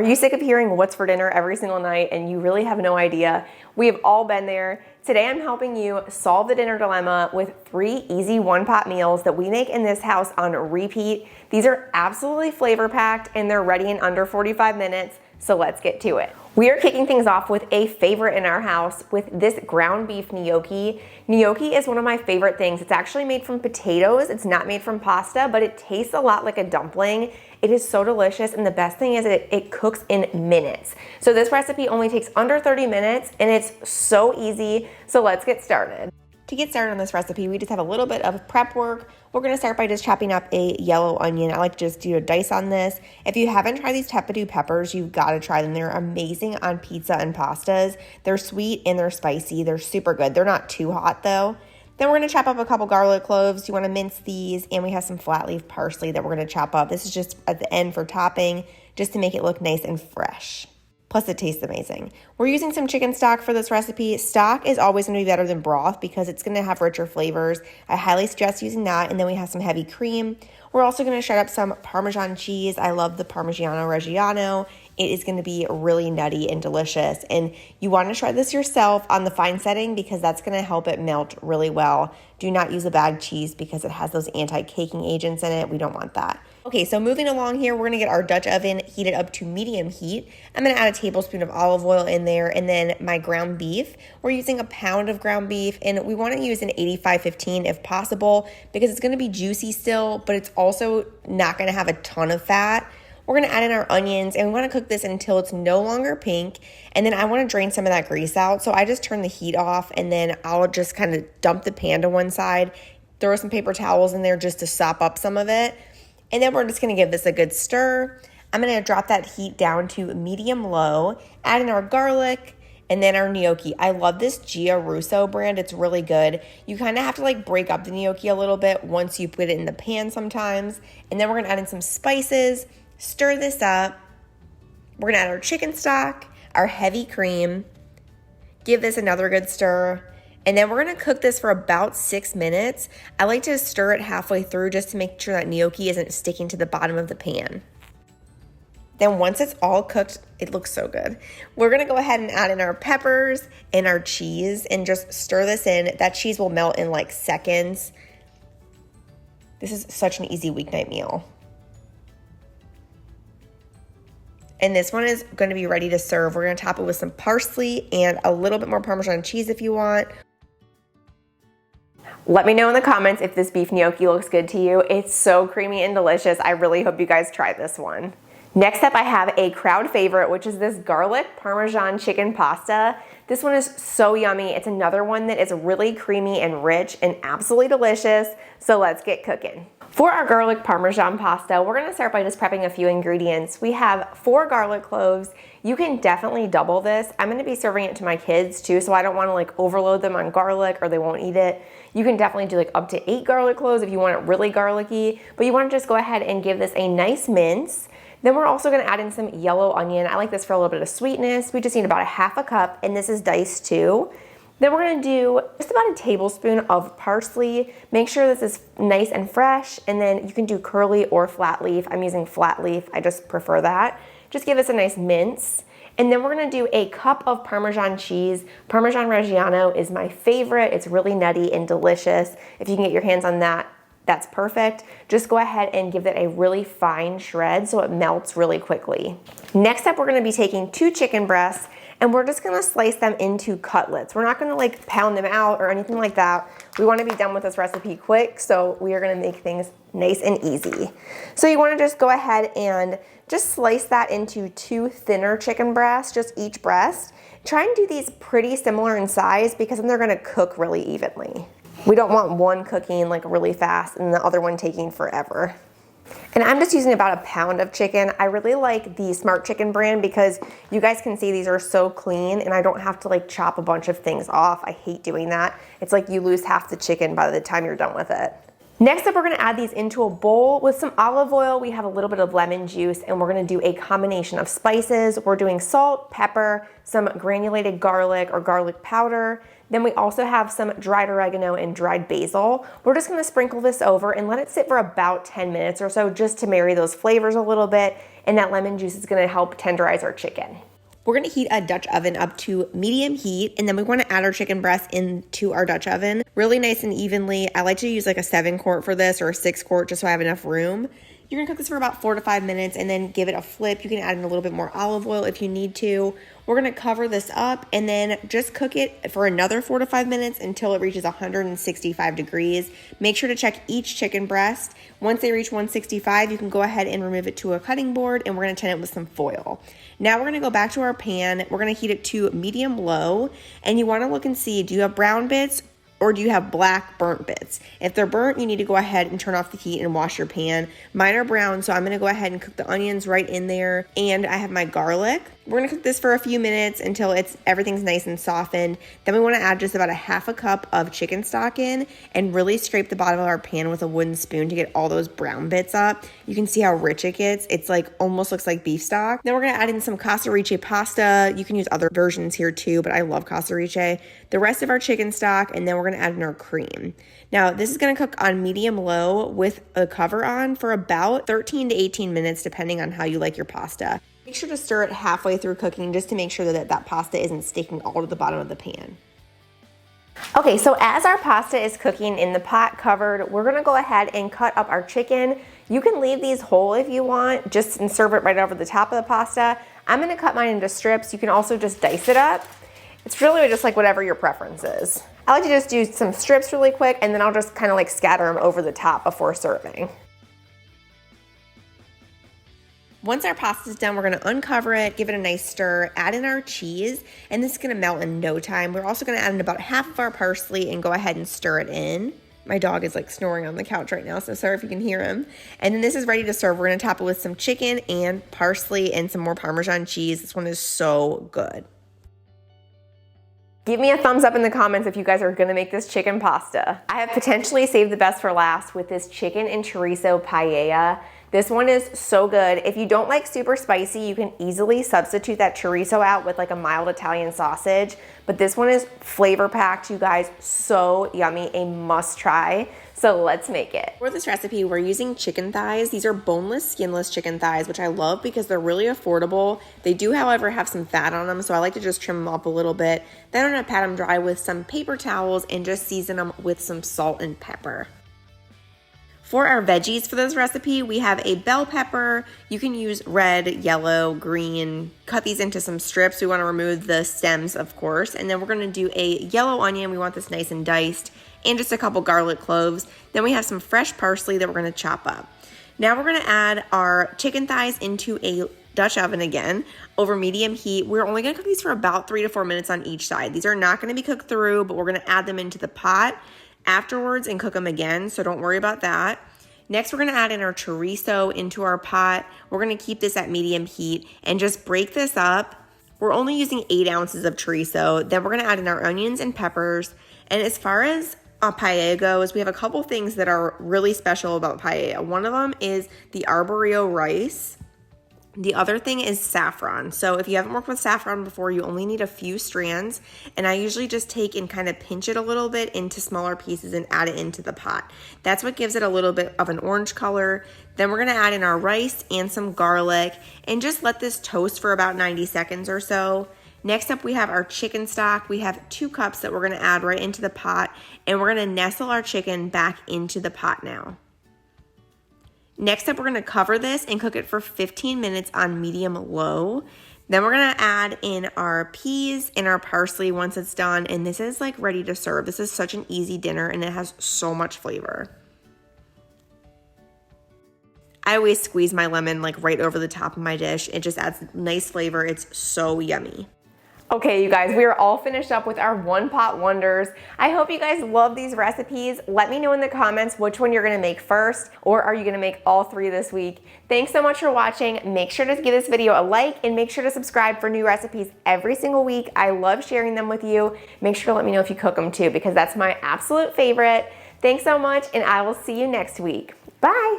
Are you sick of hearing what's for dinner every single night and you really have no idea? We have all been there. Today I'm helping you solve the dinner dilemma with 3 easy one-pot meals that we make in this house on repeat. These are absolutely flavor-packed and they're ready in under 45 minutes, so let's get to it. We are kicking things off with a favorite in our house with this ground beef gnocchi. Gnocchi is one of my favorite things. It's actually made from potatoes. It's not made from pasta, but it tastes a lot like a dumpling. It is so delicious, and the best thing is it cooks in minutes. So this recipe only takes under 30 minutes, and it's so easy. So let's get started. To get started on this recipe, we just have a little bit of prep work. We're gonna start by just chopping up a yellow onion. I like to just do a dice on this. If you haven't tried these Tepadu peppers, you've gotta try them. They're amazing on pizza and pastas. They're sweet and they're spicy. They're super good. They're not too hot though. Then we're gonna chop up a couple garlic cloves. You wanna mince these, and we have some flat leaf parsley that we're gonna chop up. This is just at the end for topping, just to make it look nice and fresh. Plus it tastes amazing. We're using some chicken stock for this recipe. Stock is always gonna be better than broth because it's gonna have richer flavors. I highly suggest using that, and then we have some heavy cream. We're also gonna shred up some Parmesan cheese. I love the Parmigiano Reggiano. It is gonna be really nutty and delicious. And you wanna shred this yourself on the fine setting because that's gonna help it melt really well. Do not use a bagged cheese because it has those anti-caking agents in it. We don't want that. Okay, so moving along here, we're gonna get our Dutch oven heated up to medium heat. I'm gonna add a tablespoon of olive oil in there, and then my ground beef. We're using a pound of ground beef, and we wanna use an 85-15 if possible because it's gonna be juicy still, but it's also not gonna have a ton of fat. We're gonna add in our onions, and we wanna cook this until it's no longer pink, and then I wanna drain some of that grease out, so I just turn the heat off, and then I'll just kind of dump the pan to one side, throw some paper towels in there just to sop up some of it. And then we're just gonna give this a good stir. I'm gonna drop that heat down to medium-low, add in our garlic, and then our gnocchi. I love this Gia Russo brand, it's really good. You kind of have to like break up the gnocchi a little bit once you put it in the pan sometimes. And then we're gonna add in some spices, stir this up. We're gonna add our chicken stock, our heavy cream, give this another good stir. And then we're gonna cook this for about 6 minutes. I like to stir it halfway through just to make sure that gnocchi isn't sticking to the bottom of the pan. Then once it's all cooked, it looks so good. We're gonna go ahead and add in our peppers and our cheese and just stir this in. That cheese will melt in like seconds. This is such an easy weeknight meal. And this one is gonna be ready to serve. We're gonna top it with some parsley and a little bit more Parmesan cheese if you want. Let me know in the comments if this beef gnocchi looks good to you. It's so creamy and delicious. I really hope you guys try this one. Next up, I have a crowd favorite, which is this garlic Parmesan chicken pasta. This one is so yummy. It's another one that is really creamy and rich and absolutely delicious. So let's get cooking. For our garlic Parmesan pasta, we're gonna start by just prepping a few ingredients. We have 4 garlic cloves. You can definitely double this. I'm gonna be serving it to my kids too, so I don't wanna like overload them on garlic or they won't eat it. You can definitely do like up to 8 garlic cloves if you want it really garlicky, but you wanna just go ahead and give this a nice mince. Then we're also gonna add in some yellow onion. I like this for a little bit of sweetness. We just need about a half a cup, and this is diced too. Then we're gonna do just about a tablespoon of parsley. Make sure this is nice and fresh, and then you can do curly or flat leaf. I'm using flat leaf, I just prefer that. Just give this a nice mince. And then we're gonna do a cup of Parmesan cheese. Parmesan Reggiano is my favorite. It's really nutty and delicious. If you can get your hands on that, that's perfect. Just go ahead and give it a really fine shred so it melts really quickly. Next up, we're gonna be taking 2 chicken breasts, and we're just gonna slice them into cutlets. We're not gonna like pound them out or anything like that. We wanna be done with this recipe quick, so we are gonna make things nice and easy. So you wanna just go ahead and just slice that into 2 thinner chicken breasts, just each breast. Try and do these pretty similar in size because then they're gonna cook really evenly. We don't want one cooking like really fast and the other one taking forever. And I'm just using about a pound of chicken. I really like the Smart Chicken brand because you guys can see these are so clean and I don't have to like chop a bunch of things off. I hate doing that. It's like you lose half the chicken by the time you're done with it. Next up, we're gonna add these into a bowl with some olive oil. We have a little bit of lemon juice, and we're gonna do a combination of spices. We're doing salt, pepper, some granulated garlic or garlic powder. Then we also have some dried oregano and dried basil. We're just gonna sprinkle this over and let it sit for about 10 minutes or so just to marry those flavors a little bit, and that lemon juice is gonna help tenderize our chicken. We're gonna heat a Dutch oven up to medium heat, and then we wanna add our chicken breast into our Dutch oven really nice and evenly. I like to use like a 7-quart for this or a 6-quart just so I have enough room. You're gonna cook this for about 4 to 5 minutes and then give it a flip. You can add in a little bit more olive oil if you need to. We're gonna cover this up and then just cook it for another 4 to 5 minutes until it reaches 165 degrees. Make sure to check each chicken breast. Once they reach 165, you can go ahead and remove it to a cutting board, and we're gonna tin it with some foil. Now we're gonna go back to our pan. We're gonna heat it to medium low, and you wanna look and see, do you have brown bits or do you have black burnt bits? If they're burnt, you need to go ahead and turn off the heat and wash your pan. Mine are brown, so I'm gonna go ahead and cook the onions right in there, and I have my garlic. We're gonna cook this for a few minutes until everything's nice and softened. Then we wanna add just about a half a cup of chicken stock in and really scrape the bottom of our pan with a wooden spoon to get all those brown bits up. You can see how rich it gets. It's like almost looks like beef stock. Then we're gonna add in some cassarice pasta. You can use other versions here too, but I love cassarice. The rest of our chicken stock, and then we're gonna add in our cream. Now, this is gonna cook on medium low with a cover on for about 13 to 18 minutes, depending on how you like your pasta. Make sure to stir it halfway through cooking just to make sure that pasta isn't sticking all to the bottom of the pan. Okay, so as our pasta is cooking in the pot covered, we're gonna go ahead and cut up our chicken. You can leave these whole if you want, just and serve it right over the top of the pasta. I'm gonna cut mine into strips. You can also just dice it up. It's really just like whatever your preference is. I like to just do some strips really quick, and then I'll just kind of like scatter them over the top before serving. Once our pasta's done, we're gonna uncover it, give it a nice stir, add in our cheese, and this is gonna melt in no time. We're also gonna add in about half of our parsley and go ahead and stir it in. My dog is like snoring on the couch right now, so sorry if you can hear him. And then this is ready to serve. We're gonna top it with some chicken and parsley and some more Parmesan cheese. This one is so good. Give me a thumbs up in the comments if you guys are gonna make this chicken pasta. I have potentially saved the best for last with this chicken and chorizo paella. This one is so good. If you don't like super spicy, you can easily substitute that chorizo out with like a mild Italian sausage. But this one is flavor packed, you guys. So yummy, a must try. So let's make it. For this recipe, we're using chicken thighs. These are boneless, skinless chicken thighs, which I love because they're really affordable. They do, however, have some fat on them, so I like to just trim them up a little bit. Then I'm gonna pat them dry with some paper towels and just season them with some salt and pepper. For our veggies for this recipe, we have a bell pepper. You can use red, yellow, green. Cut these into some strips. We want to remove the stems, of course. And then we're going to do a yellow onion. We want this nice and diced. And just a couple garlic cloves. Then we have some fresh parsley that we're going to chop up. Now we're going to add our chicken thighs into a Dutch oven again over medium heat. We're only going to cook these for about 3 to 4 minutes on each side. These are not going to be cooked through, but we're going to add them into the pot afterwards and cook them again, so don't worry about that. Next, we're gonna add in our chorizo into our pot. We're gonna keep this at medium heat and just break this up. We're only using 8 ounces of chorizo. Then we're gonna add in our onions and peppers. And as far as paella goes, we have a couple things that are really special about paella. One of them is the arborio rice. The other thing is saffron. So if you haven't worked with saffron before, you only need a few strands. And I usually just take and kind of pinch it a little bit into smaller pieces and add it into the pot. That's what gives it a little bit of an orange color. Then we're gonna add in our rice and some garlic and just let this toast for about 90 seconds or so. Next up, we have our chicken stock. We have 2 cups that we're gonna add right into the pot, and we're gonna nestle our chicken back into the pot now. Next up, we're gonna cover this and cook it for 15 minutes on medium low. Then we're gonna add in our peas and our parsley once it's done, and this is like ready to serve. This is such an easy dinner and it has so much flavor. I always squeeze my lemon like right over the top of my dish. It just adds nice flavor. It's so yummy. Okay, you guys, we are all finished up with our one pot wonders. I hope you guys love these recipes. Let me know in the comments which one you're gonna make first, or are you gonna make all 3 this week? Thanks so much for watching. Make sure to give this video a like and make sure to subscribe for new recipes every single week. I love sharing them with you. Make sure to let me know if you cook them too, because that's my absolute favorite. Thanks so much, and I will see you next week. Bye.